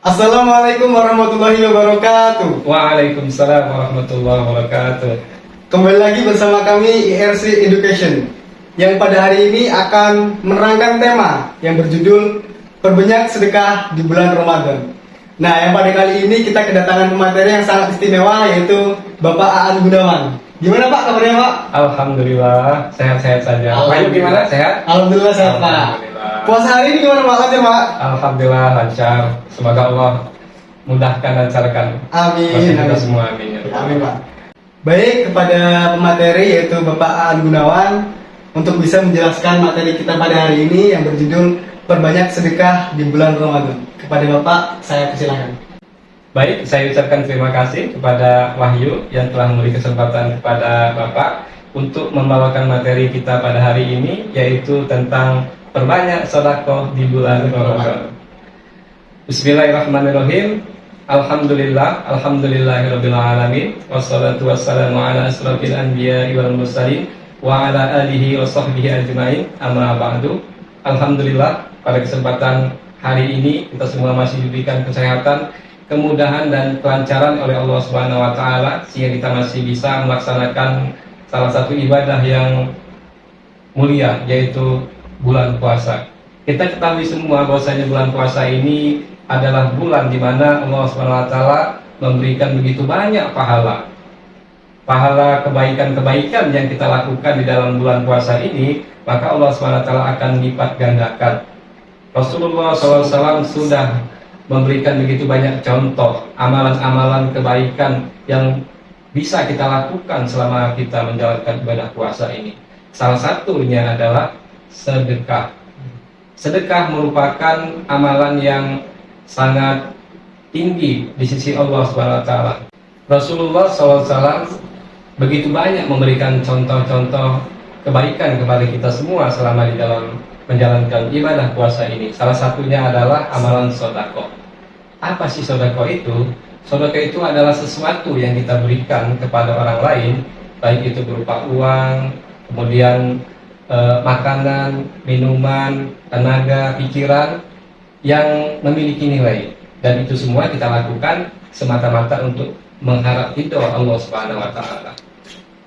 Assalamualaikum warahmatullahi wabarakatuh. Waalaikumsalam warahmatullahi wabarakatuh. Kembali lagi bersama kami IRC Education yang pada hari ini akan menerangkan tema yang berjudul Perbanyak Sedekah di Bulan Ramadan. Nah, yang pada kali ini kita kedatangan pemateri yang sangat istimewa, yaitu Bapak Aan Gunawan. Gimana Pak kabarnya Pak? Alhamdulillah sehat-sehat saja. Pak gimana, sehat? Alhamdulillah sehat Pak. Alhamdulillah. Puasa hari ini gimana Pak? Lancar Pak? Alhamdulillah lancar. Semoga Allah mudahkan dan lancarkan. Amin. Kita semua amin. Amin Pak. Baik, kepada pemateri yaitu Bapak Aan Gunawan untuk bisa menjelaskan materi kita pada hari ini yang berjudul Perbanyak Sedekah di Bulan Ramadan. Kepada Bapak, saya persilakan. Baik, saya ucapkan terima kasih kepada Wahyu yang telah memberi kesempatan kepada Bapak untuk membawakan materi kita pada hari ini, yaitu tentang perbanyak sedekah di bulan Ramadan. Bismillahirrahmanirrahim. Alhamdulillahirabbil alamin, wassalatu wassalamu ala asrofil anbiya'i wal mursalin wa ala alihi wa sahbihi ajmain. Amma ba'du. Alhamdulillah, pada kesempatan hari ini kita semua masih diberikan kesehatan, kemudahan dan kelancaran oleh Allah Subhanahu wa taala sehingga kita masih bisa melaksanakan salah satu ibadah yang mulia, yaitu bulan puasa. Kita ketahui semua bahwasanya bulan puasa ini adalah bulan di mana Allah Subhanahu wa taala memberikan begitu banyak pahala kebaikan-kebaikan yang kita lakukan di dalam bulan puasa ini, maka Allah Subhanahu wa taala akan lipat gandakan. Rasulullah SAW sudah memberikan begitu banyak contoh amalan-amalan kebaikan yang bisa kita lakukan selama kita menjalankan ibadah puasa ini. Salah satunya adalah sedekah. Sedekah merupakan amalan yang sangat tinggi di sisi Allah Subhanahu wa taala. Rasulullah SAW begitu banyak memberikan contoh-contoh kebaikan kepada kita semua selama di dalam menjalankan ibadah puasa ini. Salah satunya adalah amalan sedekah. Apa sih sedekah itu? Sedekah itu adalah sesuatu yang kita berikan kepada orang lain, baik itu berupa uang, kemudian makanan, minuman, tenaga, pikiran yang memiliki nilai, dan itu semua kita lakukan semata-mata untuk mengharap ridho Allah Subhanahu wa taala.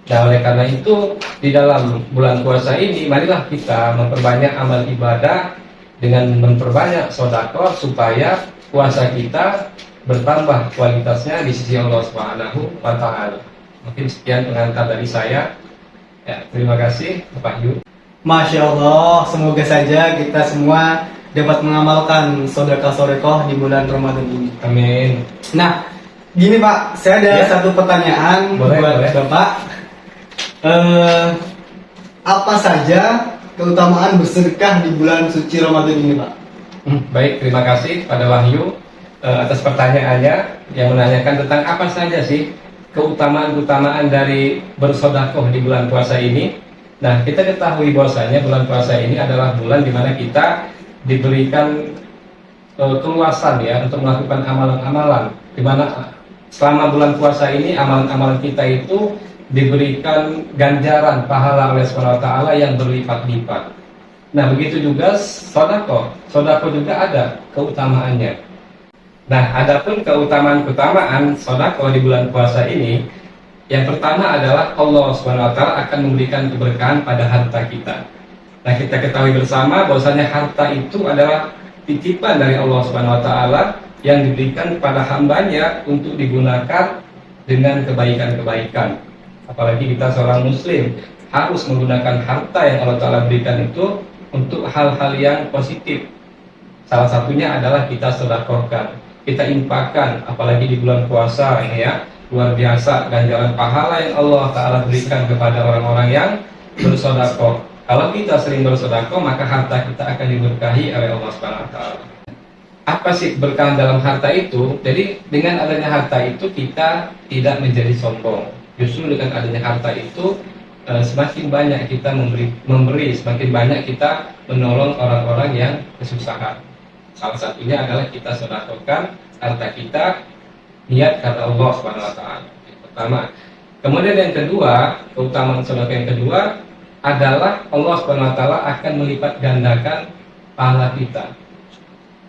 Dan oleh karena itu, di dalam bulan puasa ini marilah kita memperbanyak amal ibadah dengan memperbanyak sedekah supaya puasa kita bertambah kualitasnya di sisi Allah Subhanahu wa taala. Mungkin sekian pengantar dari saya. Ya, terima kasih Bapak Yu. Masya Allah, semoga saja kita semua dapat mengamalkan sedekah-sedekah di bulan Ramadan ini. Amin. Nah, gini Pak, saya ada satu pertanyaan buat Bapak. Apa saja keutamaan bersedekah di bulan suci Ramadan ini, Pak? Baik, terima kasih pada Wahyu atas pertanyaannya yang menanyakan tentang apa saja sih keutamaan-keutamaan dari bersedekah di bulan puasa ini. Nah, kita ketahui bahwasanya bulan puasa ini adalah bulan di mana kita diberikan keluasan ya untuk melakukan amalan-amalan, di mana selama bulan puasa ini amalan-amalan kita itu diberikan ganjaran pahala oleh Subhanahu wa taala yang berlipat-lipat. Nah, begitu juga sedekah. Sedekah juga ada keutamaannya. Nah, adapun keutamaan sedekah di bulan puasa ini, yang pertama adalah Allah Subhanahu wa taala akan memberikan keberkahan pada harta kita. Nah, kita ketahui bersama bahwasanya harta itu adalah titipan dari Allah Subhanahu wa taala yang diberikan kepada hambanya untuk digunakan dengan kebaikan-kebaikan. Apalagi kita seorang muslim harus menggunakan harta yang Allah taala berikan itu untuk hal-hal yang positif. Salah satunya adalah kita sedekahkan, kita infakkan, apalagi di bulan puasa ini ya. Luar biasa ganjaran pahala yang Allah taala berikan kepada orang-orang yang bersedekah. Kalau kita sering bersedekah, maka harta kita akan diberkahi oleh Allah Subhanahu wa taala. Apa sih berkah dalam harta itu? Jadi dengan adanya harta itu kita tidak menjadi sombong. Justru dengan adanya harta itu semakin banyak kita memberi, semakin banyak kita menolong orang-orang yang kesusahan. Salah satunya adalah kita sedekahkan harta kita niat karena Allah Subhanahu wa taala. Pertama. Kemudian yang kedua, keutamaan sedekah yang kedua adalah Allah Subhanahu wa taala akan melipat gandakan pahala kita.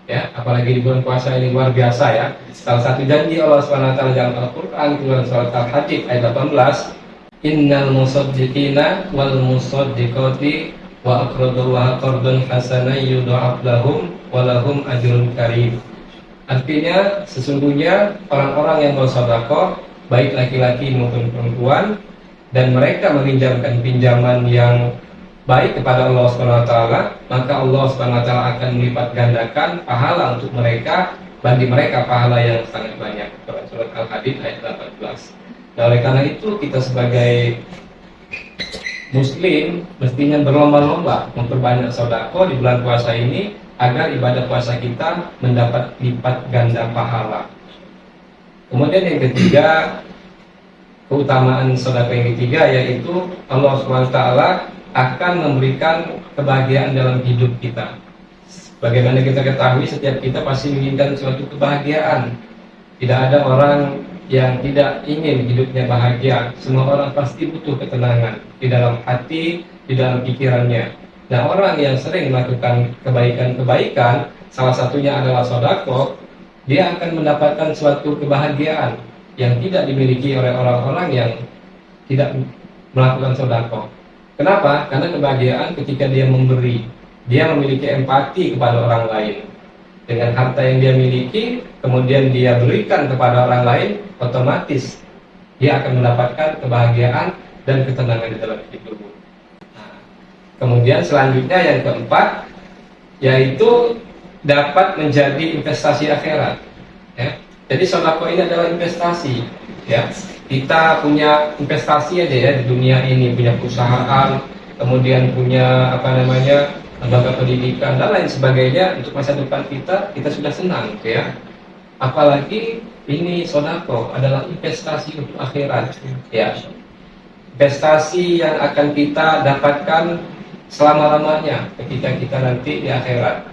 ya, apalagi di bulan puasa ini luar biasa ya. Salah satu janji Allah Subhanahu wa taala dalam Al-Qur'an dalam surat Al-Hadid ayat 18, innal musaddiqina wal musaddiqati wa aqradullaha qardan hasanan yudha'af lahum wa lahum ajrun karim. Artinya sesungguhnya orang-orang yang bersedekah baik laki-laki maupun perempuan, dan mereka meminjamkan pinjaman yang baik kepada Allah Subhanahu wa taala, maka Allah Subhanahu wa taala akan melipat gandakan pahala untuk mereka, bagi mereka pahala yang sangat banyak. Surat Al-Hadid ayat 18. Nah, oleh karena itu kita sebagai muslim mestinya berlomba-lomba memperbanyak sedekah di bulan puasa ini agar ibadah puasa kita mendapat lipat ganda pahala. Kemudian yang ketiga, keutamaan sedekah yang ketiga yaitu Allah SWT akan memberikan kebahagiaan dalam hidup kita. Bagaimana kita ketahui, setiap kita pasti menginginkan suatu kebahagiaan. Tidak ada orang yang tidak ingin hidupnya bahagia. Semua orang pasti butuh ketenangan di dalam hati, di dalam pikirannya. Nah, orang yang sering melakukan kebaikan-kebaikan, salah satunya adalah sedekah, dia akan mendapatkan suatu kebahagiaan yang tidak dimiliki oleh orang-orang yang tidak melakukan sedekah. Kenapa? Karena kebahagiaan ketika dia memberi, dia memiliki empati kepada orang lain. Dengan harta yang dia miliki, kemudian dia berikan kepada orang lain, otomatis dia akan mendapatkan kebahagiaan dan ketenangan di dalam hidupnya. Kemudian selanjutnya yang keempat, yaitu dapat menjadi investasi akhirat. Ya. Jadi sedekah ini adalah investasi. Ya. Kita punya investasi aja ya di dunia ini, punya perusahaan, kemudian punya lembaga pendidikan dan lain sebagainya untuk masa depan kita sudah senang, ya. Apalagi ini sedekah adalah investasi untuk akhirat, ya. Investasi yang akan kita dapatkan selama-lamanya ketika kita nanti di akhirat,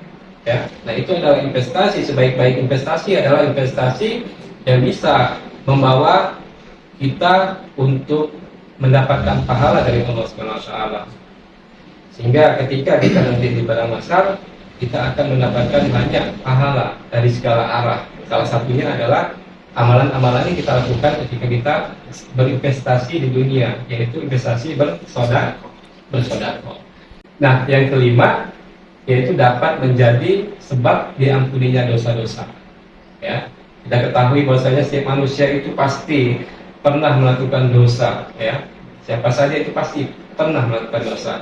ya. Nah, itu adalah investasi. Sebaik-baik investasi adalah investasi yang bisa membawa kita untuk mendapatkan pahala dari Allah Subhanahu wa taala. Sehingga ketika kita nanti di padang mahsyar, kita akan mendapatkan banyak pahala dari segala arah. Salah satunya adalah amalan-amalan yang kita lakukan ketika kita berinvestasi di dunia, yaitu investasi bersedekah. Nah, yang kelima yaitu dapat menjadi sebab diampuninya dosa-dosa. Ya, kita ketahui bahwasanya setiap manusia itu pasti pernah melakukan dosa, ya. Siapa saja itu pasti pernah melakukan dosa.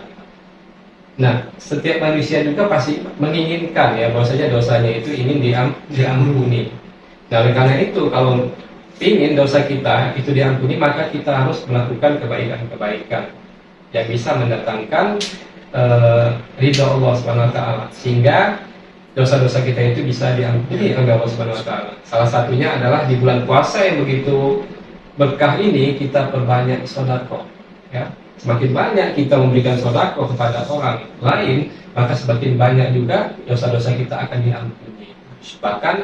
Nah, setiap manusia juga pasti menginginkan ya bahwasanya dosanya itu ingin diampuni. Nah, oleh karena itu kalau ingin dosa kita itu diampuni, maka kita harus melakukan kebaikan-kebaikan yang bisa mendatangkan ridha Allah Subhanahu wa taala, sehingga dosa-dosa kita itu bisa diampuni oleh Allah Subhanahu wa taala. Salah satunya adalah di bulan puasa yang begitu berkah ini kita perbanyak sedekah, ya. Semakin banyak kita memberikan sedekah kepada orang lain, maka semakin banyak juga dosa-dosa kita akan diampuni. Bahkan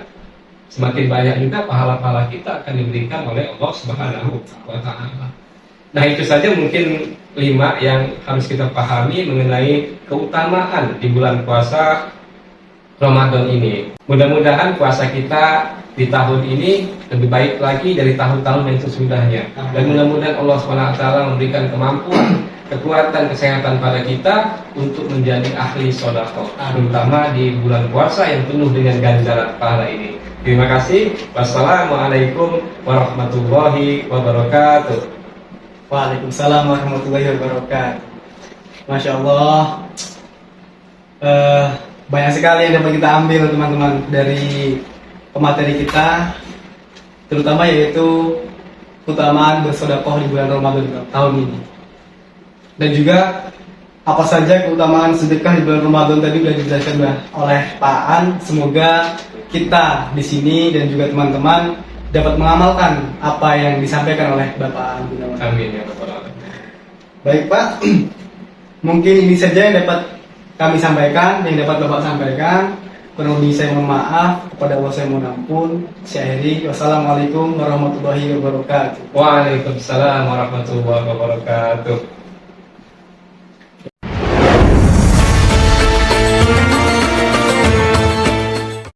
semakin banyak juga pahala-pahala kita akan diberikan oleh Allah Subhanahu wa taala. Nah, itu saja mungkin 5 yang harus kita pahami mengenai keutamaan di bulan puasa Ramadan ini. Mudah-mudahan puasa kita di tahun ini lebih baik lagi dari tahun-tahun yang sesudahnya. Dan mudah-mudahan Allah SWT memberikan kemampuan, kekuatan, kesehatan pada kita untuk menjadi ahli sedekah, terutama di bulan puasa yang penuh dengan ganjaran pahala ini. Terima kasih. Wassalamualaikum warahmatullahi wabarakatuh. Waalaikumsalam warahmatullahi wabarakatuh. Masya Allah, banyak sekali yang dapat kita ambil teman-teman dari pemateri kita, terutama yaitu keutamaan bersedekah di bulan Ramadan tahun ini. Dan juga apa saja keutamaan sedekah di bulan Ramadan tadi sudah dijelaskan oleh Pak An. Semoga kita di sini dan juga teman-teman dapat mengamalkan apa yang disampaikan oleh Bapak An. Amin ya Bapak. Baik Pak, mungkin ini saja yang dapat kami sampaikan, yang dapat Bapak sampaikan. Kurang lebih saya mohon maaf, kepada Allah saya mohon ampun. Saya akhiri. Wassalamualaikum warahmatullahi wabarakatuh. Waalaikumsalam warahmatullahi wabarakatuh.